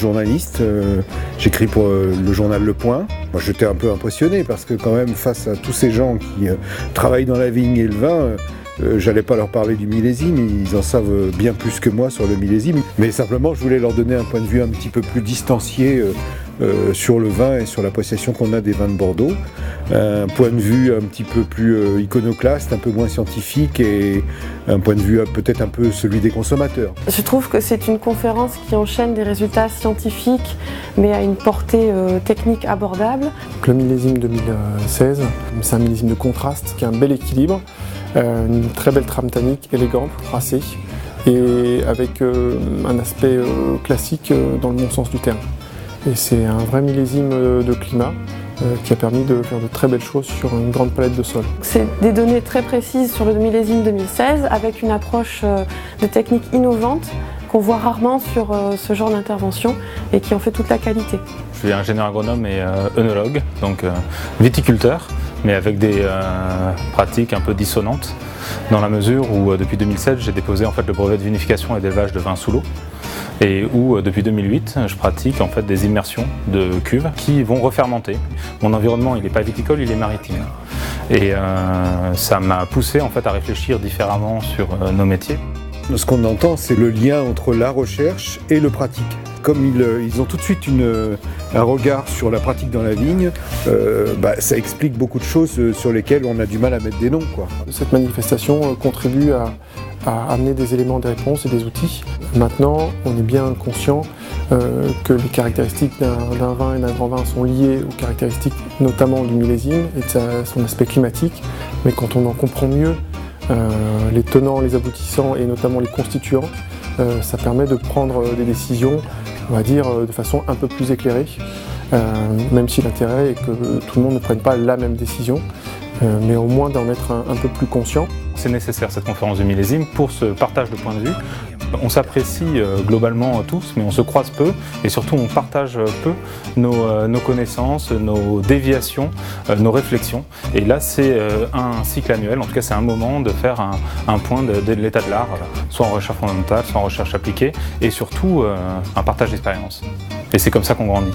journaliste, j'écris pour le journal Le Point. Moi, j'étais un peu impressionné parce que quand même, face à tous ces gens qui travaillent dans la vigne et le vin, j'allais pas leur parler du millésime, ils en savent bien plus que moi sur le millésime. Mais simplement, je voulais leur donner un point de vue un petit peu plus distancié sur le vin et sur l'appréciation qu'on a des vins de Bordeaux. Un point de vue un petit peu plus iconoclaste, un peu moins scientifique et un point de vue peut-être un peu celui des consommateurs. Je trouve que c'est une conférence qui enchaîne des résultats scientifiques mais à une portée technique abordable. Le millésime 2016, c'est un millésime de contraste qui a un bel équilibre, une très belle trame tannique élégante, tracée et avec un aspect classique dans le bon sens du terme. Et c'est un vrai millésime de climat qui a permis de faire de très belles choses sur une grande palette de sols. C'est des données très précises sur le millésime 2016 avec une approche de technique innovante qu'on voit rarement sur ce genre d'intervention et qui en fait toute la qualité. Je suis ingénieur agronome et œnologue, donc viticulteur, mais avec des pratiques un peu dissonantes dans la mesure où depuis 2007 j'ai déposé en fait le brevet de vinification et d'élevage de vin sous l'eau. Et où depuis 2008 je pratique en fait des immersions de cuves qui vont refermenter. Mon environnement il n'est pas viticole, il est maritime. Et ça m'a poussé en fait à réfléchir différemment sur nos métiers. Ce qu'on entend, c'est le lien entre la recherche et le pratique. Comme ils ont tout de suite un regard sur la pratique dans la vigne, ça explique beaucoup de choses sur lesquelles on a du mal à mettre des noms, quoi. Cette manifestation contribue à amener des éléments de réponse et des outils. Maintenant, on est bien conscient que les caractéristiques d'un vin et d'un grand vin sont liées aux caractéristiques notamment du millésime et de son aspect climatique, mais quand on en comprend mieux les tenants, les aboutissants et notamment les constituants, ça permet de prendre des décisions, on va dire, de façon un peu plus éclairée, même si l'intérêt est que tout le monde ne prenne pas la même décision, mais au moins d'en être un peu plus conscient. C'est nécessaire cette conférence de millésime pour ce partage de points de vue. On s'apprécie globalement tous, mais on se croise peu et surtout on partage peu nos connaissances, nos déviations, nos réflexions. Et là c'est un cycle annuel, en tout cas c'est un moment de faire un point de l'état de l'art, soit en recherche fondamentale, soit en recherche appliquée et surtout un partage d'expérience. Et c'est comme ça qu'on grandit.